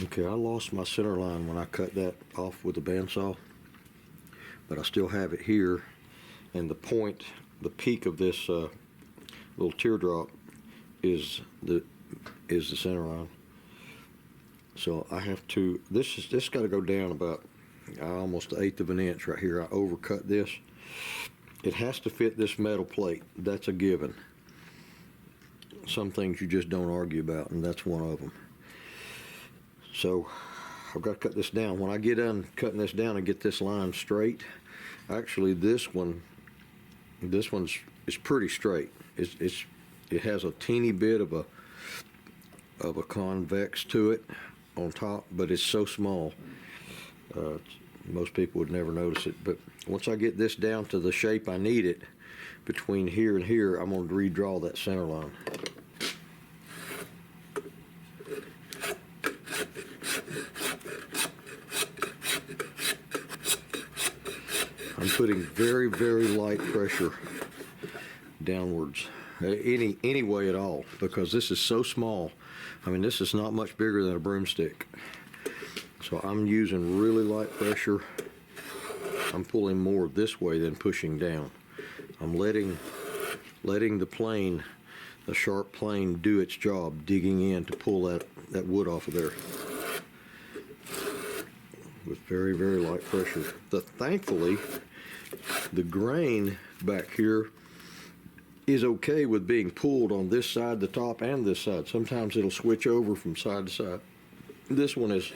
Okay, I lost my center line when I cut that off with the bandsaw, but I still have it here, and the point, the peak of this little teardrop is the center line. So I have to, this got to go down about almost 1/8 of an inch right here. I overcut this. It has to fit this metal plate. That's a given. Some things you just don't argue about, and that's one of them. So I've got to cut this down. When I get done cutting this down and get this line straight, actually this one's is pretty straight. It has a teeny bit of a convex to it on top, but it's so small most people would never notice it. But once I get this down to the shape I need it, between here and here, I'm going to redraw that center line. I'm putting very, very light pressure downwards, any way at all, because this is so small. I mean, this is not much bigger than a broomstick. So I'm using really light pressure. I'm pulling more this way than pushing down. I'm letting the plane, the sharp plane, do its job, digging in to pull that wood off of there with very, very light pressure. Thankfully, the grain back here is okay with being pulled on this side, the top, and this side. Sometimes it'll switch over from side to side. This one is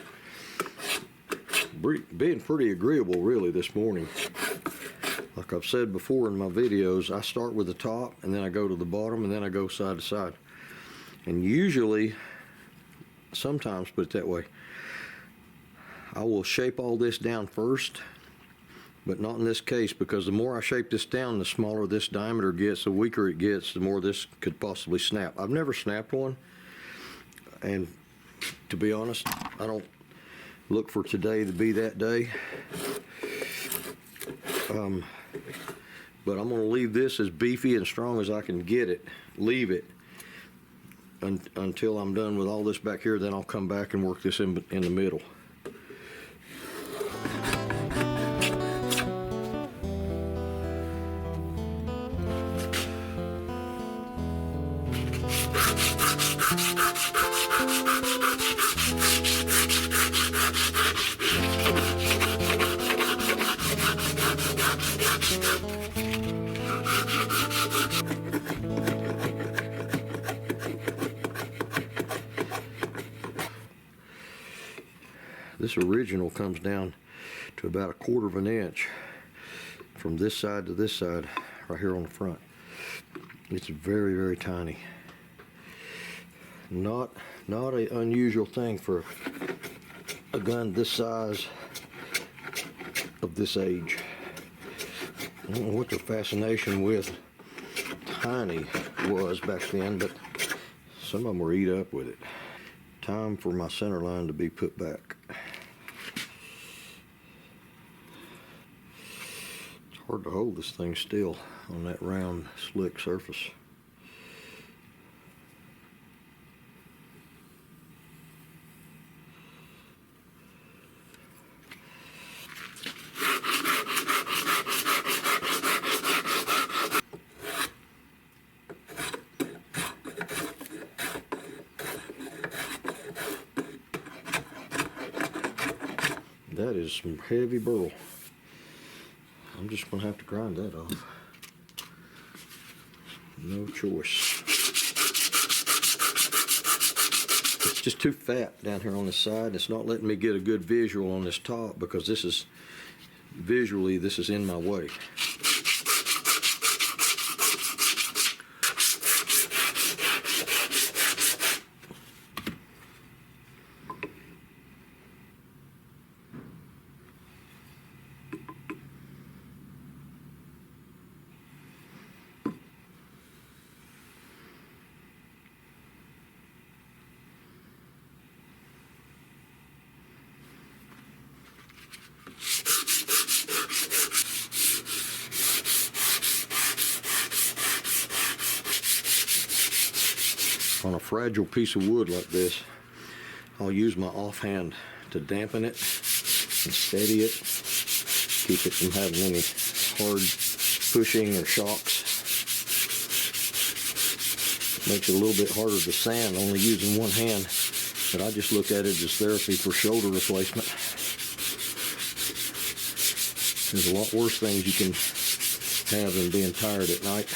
being pretty agreeable really this morning. Like I've said before in my videos, I start with the top and then I go to the bottom and then I go side to side. And usually, sometimes, put it that way, I will shape all this down first, but not in this case, because the more I shape this down, the smaller this diameter gets, the weaker it gets, the more this could possibly snap. I've never snapped one, and to be honest, I don't look for today to be that day. But I'm going to leave this as beefy and strong as I can get it, leave it until I'm done with all this back here. Then I'll come back and work this in the middle. This original comes down to about 1/4 of an inch from this side to this side, right here on the front. It's very, very tiny. Not an unusual thing for a gun this size of this age. I don't know what their fascination with tiny was back then, but some of them were eat up with it. Time for my center line to be put back. It's hard to hold this thing still on that round, slick surface. That is some heavy burl. I'm just going to have to grind that off. No choice. It's just too fat down here on the side. It's not letting me get a good visual on this top because this is, visually, this is in my way. On a fragile piece of wood like this, I'll use my offhand to dampen it and steady it, keep it from having any hard pushing or shocks. Makes it a little bit harder to sand only using one hand, but I just look at it as therapy for shoulder replacement. There's a lot worse things you can have than being tired at night.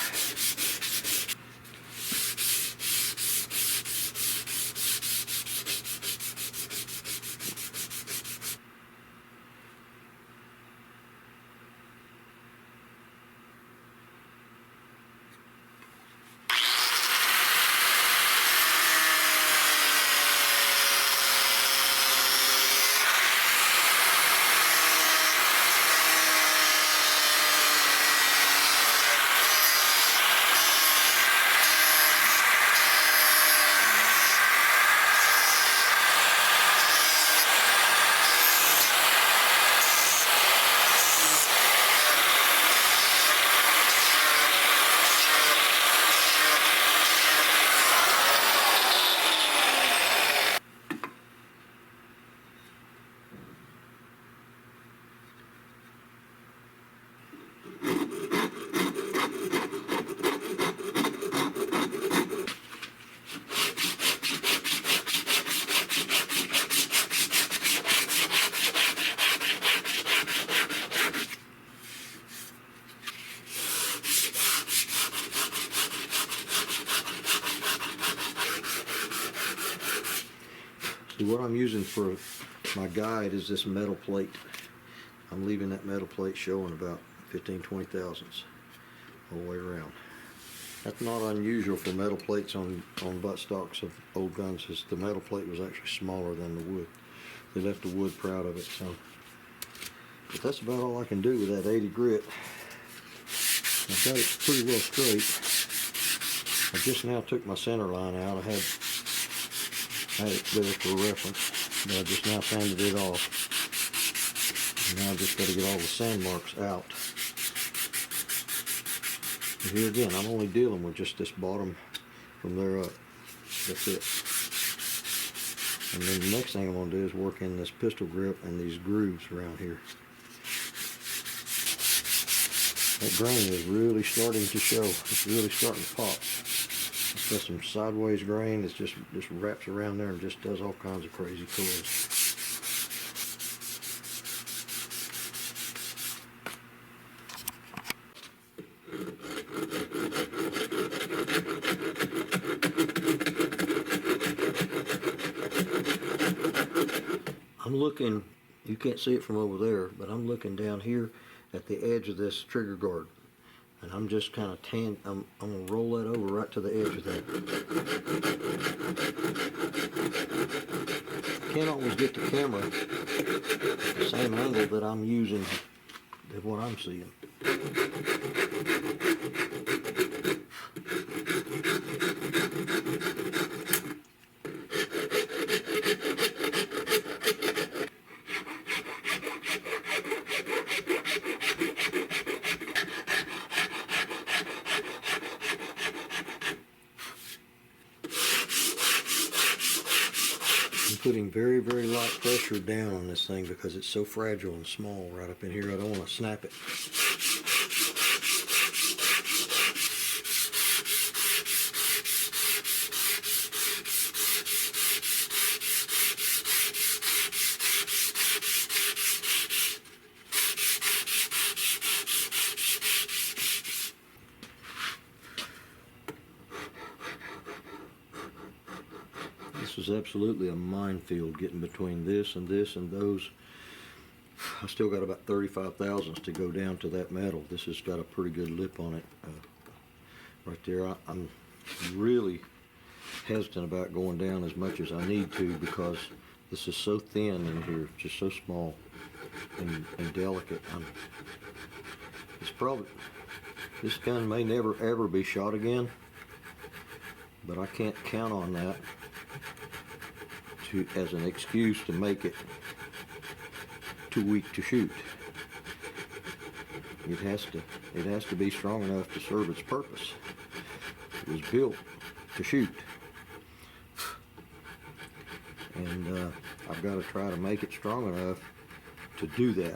See, what I'm using for my guide is this metal plate. I'm leaving that metal plate showing about 15-20 thousandths all the way around. That's not unusual for metal plates on buttstocks of old guns. Is the metal plate was actually smaller than the wood. They left the wood proud of it. So, but that's about all I can do with that 80 grit. I've got it pretty well straight. I just now took my center line out. I had it there for reference, but I just now sanded it off. And now I just got to get all the sand marks out. And here again, I'm only dealing with just this bottom from there up. That's it. And then the next thing I'm going to do is work in this pistol grip and these grooves around here. That grain is really starting to show. It's really starting to pop. It's got some sideways grain. It's just wraps around there and just does all kinds of crazy curls. I'm looking, you can't see it from over there, but I'm looking down here at the edge of this trigger guard. And I'm just kind of I'm going to roll that over right to the edge of that. Can't always get the camera at the same angle that I'm using than what I'm seeing. Putting very, very light pressure down on this thing because it's so fragile and small right up in here. I don't want to snap it. This was absolutely a minefield getting between this and those. I still got about 35 thousandths to go down to that metal. This has got a pretty good lip on it right there. I'm really hesitant about going down as much as I need to because this is so thin in here, just so small and delicate. This gun may never ever be shot again, but I can't count on that as an excuse to make it too weak to shoot. It has to be strong enough to serve its purpose. It was built to shoot. and I've got to try to make it strong enough to do that.